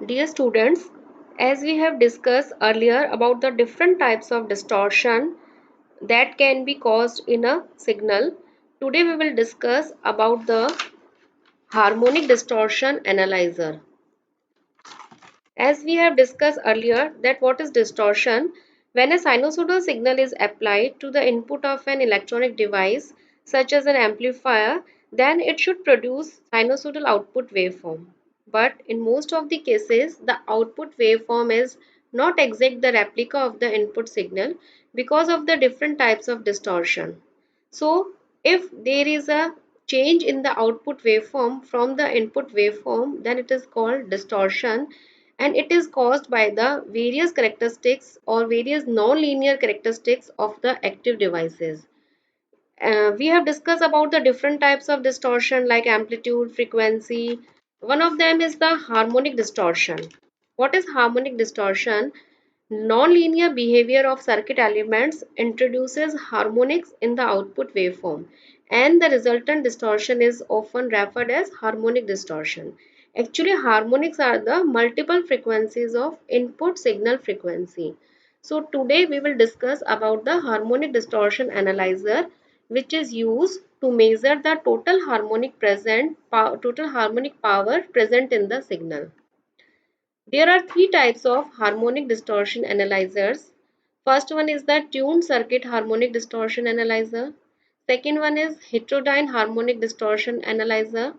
Dear students, as we have discussed earlier about the different types of distortion that can be caused in a signal, today we will discuss about the harmonic distortion analyzer. As we have discussed earlier that what is distortion? When a sinusoidal signal is applied to the input of an electronic device such as an amplifier, then it should produce sinusoidal output waveform. But in most of the cases, the output waveform is not exact the replica of the input signal because of the different types of distortion. So, if there is a change in the output waveform from the input waveform, then it is called distortion, and it is caused by the various characteristics or various non-linear characteristics of the active devices. We have discussed about the different types of distortion like amplitude, frequency. One of them is the harmonic distortion. What is harmonic distortion? Non-linear behavior of circuit elements introduces harmonics in the output waveform, and the resultant distortion is often referred as harmonic distortion. Actually, harmonics are the multiple frequencies of input signal frequency. So today we will discuss about the harmonic distortion analyzer, which is used to measure the total harmonic power present in the signal. There are three types of harmonic distortion analyzers. First one is the tuned circuit harmonic distortion analyzer. Second one is heterodyne harmonic distortion analyzer.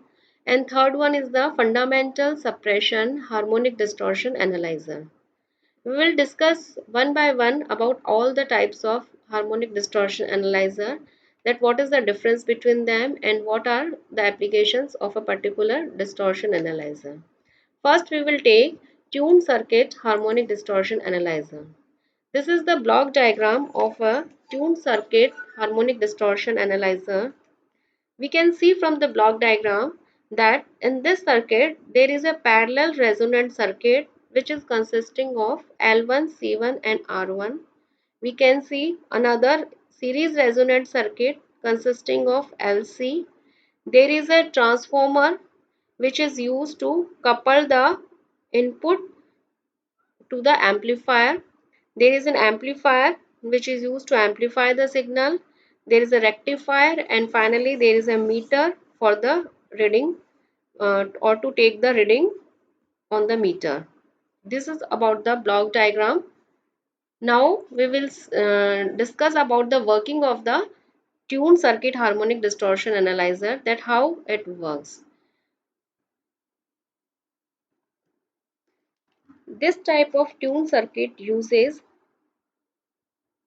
And third one is the fundamental suppression harmonic distortion analyzer. We will discuss one by one about all the types of harmonic distortion analyzer, that what is the difference between them and what are the applications of a particular distortion analyzer. First, we will take tuned circuit harmonic distortion analyzer. This is the block diagram of a tuned circuit harmonic distortion analyzer. We can see from the block diagram that in this circuit there is a parallel resonant circuit which is consisting of L1, C1 and R1. We can see another series resonant circuit consisting of LC. There is a transformer which is used to couple the input to the amplifier. There is an amplifier which is used to amplify the signal. There is a rectifier, and finally there is a meter for the reading or to take the reading on the meter. This is about the block diagram. Now we will discuss about the working of the tuned circuit harmonic distortion analyzer, that how it works. This type of tuned circuit uses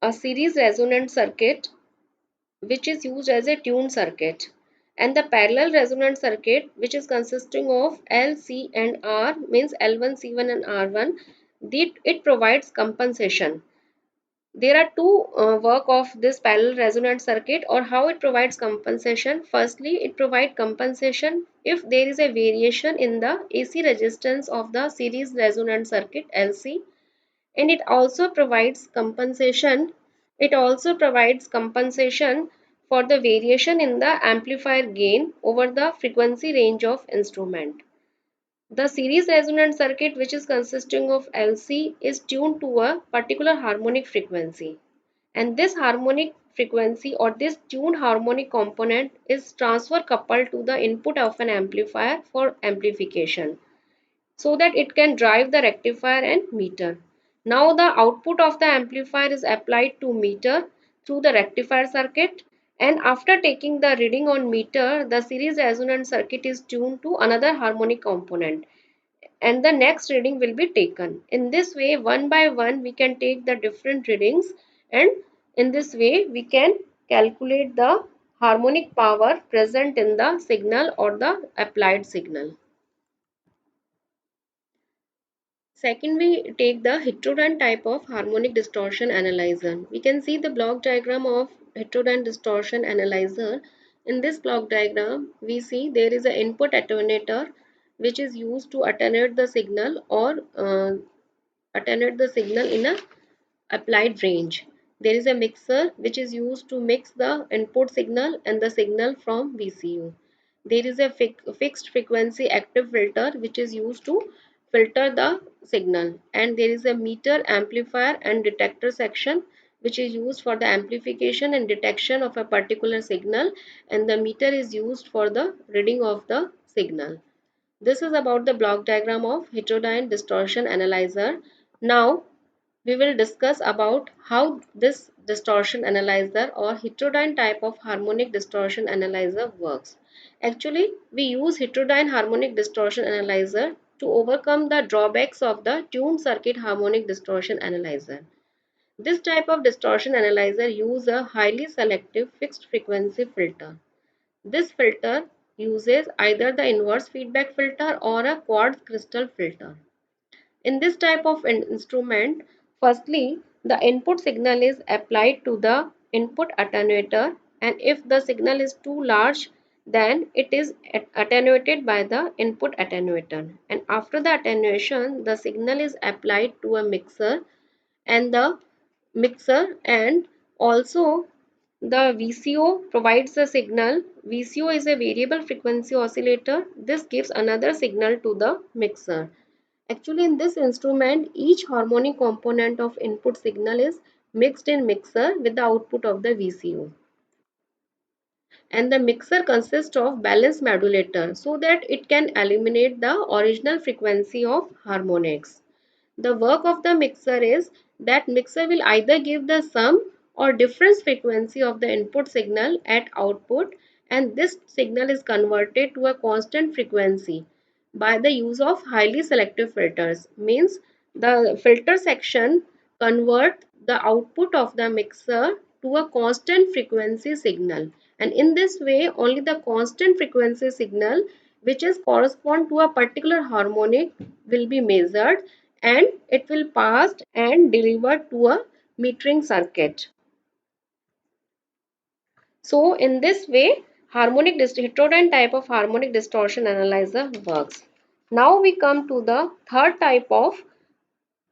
a series resonant circuit which is used as a tuned circuit, and the parallel resonant circuit which is consisting of L, C and R, means L1, C1 and R1. It provides compensation. There are two work of this parallel resonant circuit or how it provides compensation. Firstly, it provides compensation if there is a variation in the AC resistance of the series resonant circuit LC, and it also provides compensation for the variation in the amplifier gain over the frequency range of instrument. The series resonant circuit, which is consisting of LC, is tuned to a particular harmonic frequency, and this harmonic frequency or this tuned harmonic component is transfer coupled to the input of an amplifier for amplification, so that it can drive the rectifier and meter. Now the output of the amplifier is applied to meter through the rectifier circuit, and after taking the reading on meter, the series resonant circuit is tuned to another harmonic component and the next reading will be taken. In this way, one by one we can take the different readings, and in this way we can calculate the harmonic power present in the signal or the applied signal. Second, we take the heterodyne type of harmonic distortion analyzer. We can see the block diagram of heterodyne distortion analyzer. In this block diagram, we see there is an input attenuator which is used to attenuate the signal or attenuate the signal in a applied range. There is a mixer which is used to mix the input signal and the signal from VCU. There is a fixed frequency active filter which is used to filter the signal, and there is a meter, amplifier and detector section which is used for the amplification and detection of a particular signal, and the meter is used for the reading of the signal. This is about the block diagram of heterodyne distortion analyzer. Now we will discuss about how this distortion analyzer or heterodyne type of harmonic distortion analyzer works. Actually, we use heterodyne harmonic distortion analyzer to overcome the drawbacks of the tuned circuit harmonic distortion analyzer. This type of distortion analyzer uses a highly selective fixed frequency filter. This filter uses either the inverse feedback filter or a quartz crystal filter. In this type of instrument, firstly, the input signal is applied to the input attenuator, and if the signal is too large, then it is attenuated by the input attenuator. And after the attenuation, the signal is applied to a mixer and also the VCO provides the signal. VCO is a variable frequency oscillator. This gives another signal to the mixer. Actually, in this instrument, each harmonic component of input signal is mixed in mixer with the output of the VCO. And the mixer consists of balanced modulator so that it can eliminate the original frequency of harmonics. The work of the mixer is that mixer will either give the sum or difference frequency of the input signal at output, and this signal is converted to a constant frequency by the use of highly selective filters. Means the filter section convert the output of the mixer to a constant frequency signal, and in this way only the constant frequency signal which is correspond to a particular harmonic will be measured, and it will passed and delivered to a metering circuit. So in this way heterodyne type of harmonic distortion analyzer works. Now we come to the third type of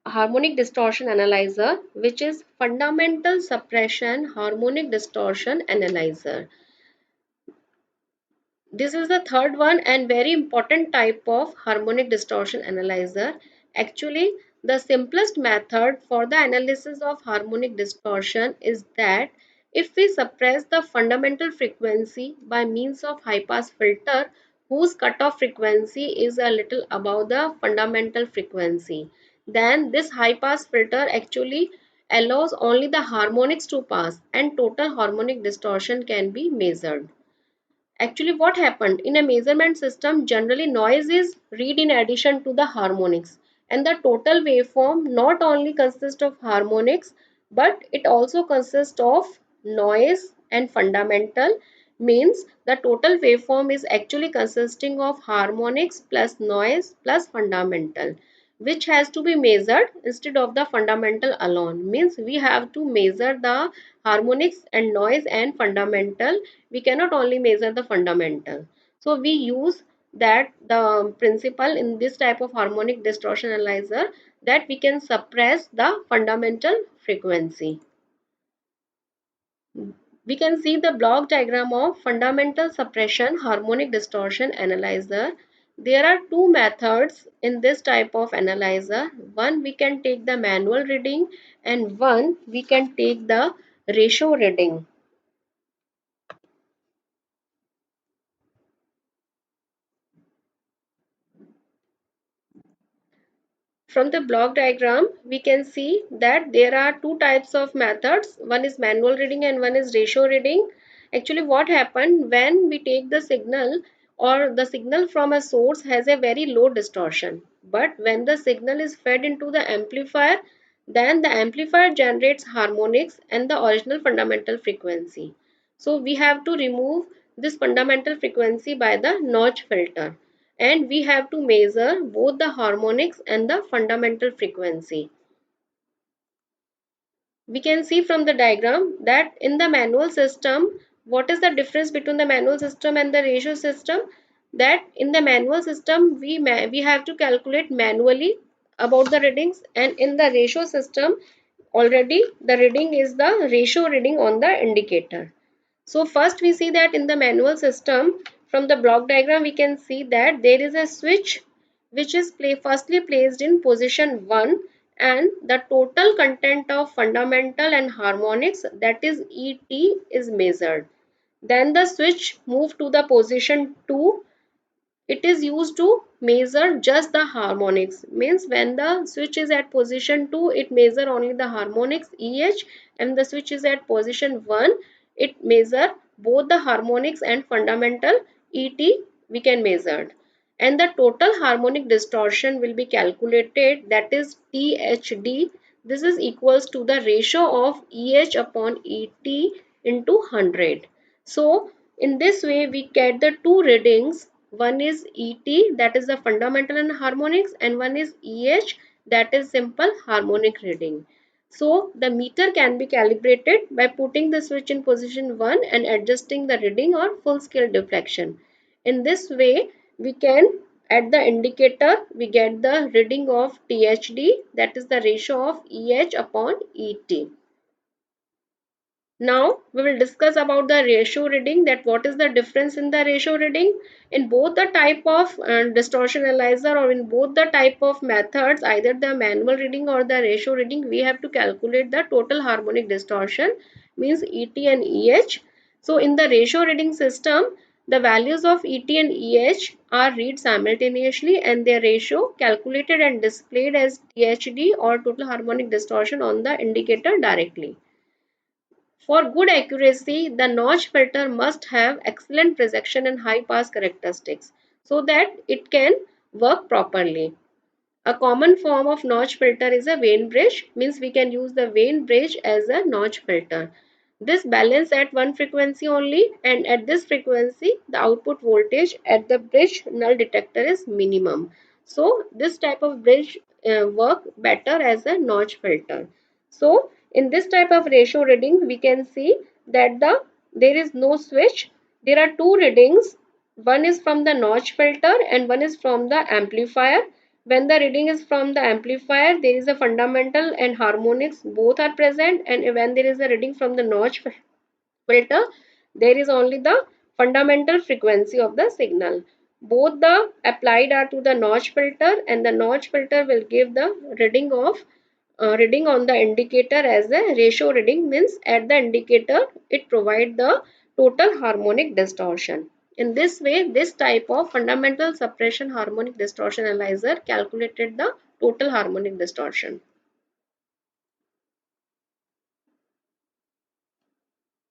harmonic distortion analyzer, which is fundamental suppression harmonic distortion analyzer. This is the third one and very important type of harmonic distortion analyzer. Actually, the simplest method for the analysis of harmonic distortion is that if we suppress the fundamental frequency by means of high pass filter whose cutoff frequency is a little above the fundamental frequency, then this high pass filter actually allows only the harmonics to pass and total harmonic distortion can be measured. Actually, what happened in a measurement system, generally noise is read in addition to the harmonics, and the total waveform not only consists of harmonics but it also consists of noise and fundamental. Means the total waveform is actually consisting of harmonics plus noise plus fundamental, which has to be measured instead of the fundamental alone. Means we have to measure the harmonics and noise and fundamental, we cannot only measure the fundamental. So we use that the principle in this type of harmonic distortion analyzer, that we can suppress the fundamental frequency. We can see the block diagram of fundamental suppression harmonic distortion analyzer. There are two methods in this type of analyzer. One, we can take the manual reading, and one we can take the ratio reading. From the block diagram, we can see that there are two types of methods. One is manual reading and one is ratio reading. Actually, what happened when we take the signal, or the signal from a source has a very low distortion. But when the signal is fed into the amplifier, then the amplifier generates harmonics and the original fundamental frequency. So we have to remove this fundamental frequency by the notch filter, and we have to measure both the harmonics and the fundamental frequency. We can see from the diagram that in the manual system, what is the difference between the manual system and the ratio system? That in the manual system we have to calculate manually about the readings, and in the ratio system already the reading is the ratio reading on the indicator. So first we see that in the manual system, from the block diagram we can see that there is a switch which is firstly placed in position 1, and the total content of fundamental and harmonics, that is ET, is measured. Then the switch moved to the position 2. It is used to measure just the harmonics. Means when the switch is at position 2, it measure only the harmonics EH, and the switch is at position 1, it measure both the harmonics and fundamental ET we can measure. And the total harmonic distortion will be calculated, that is THD. This is equals to the ratio of EH upon ET into 100. So in this way we get the two readings. One is ET, that is the fundamental and harmonics, and one is EH, that is simple harmonic reading. So the meter can be calibrated by putting the switch in position 1 and adjusting the reading or full scale deflection. In this way we can, at the indicator, we get the reading of THD, that is the ratio of EH upon ET. Now we will discuss about the ratio reading, that what is the difference in the ratio reading. In both the type of distortion analyzer, or in both the type of methods, either the manual reading or the ratio reading, we have to calculate the total harmonic distortion, means ET and EH. So in the ratio reading system, the values of ET and EH are read simultaneously, and their ratio calculated and displayed as THD, or total harmonic distortion, on the indicator directly. For good accuracy, the notch filter must have excellent projection and high pass characteristics so that it can work properly. A common form of notch filter is a Wien bridge, means we can use the Wien bridge as a notch filter. This balance at one frequency only, and at this frequency the output voltage at the bridge null detector is minimum. So this type of bridge work better as a notch filter. So in this type of ratio reading, we can see that there is no switch. There are two readings. One is from the notch filter and one is from the amplifier. When the reading is from the amplifier, there is a fundamental and harmonics both are present, and when there is a reading from the notch filter, there is only the fundamental frequency of the signal. Both the applied are to the notch filter, and the notch filter will give the reading on the indicator as a ratio reading, means at the indicator it provides the total harmonic distortion. In this way, this type of fundamental suppression harmonic distortion analyzer calculated the total harmonic distortion.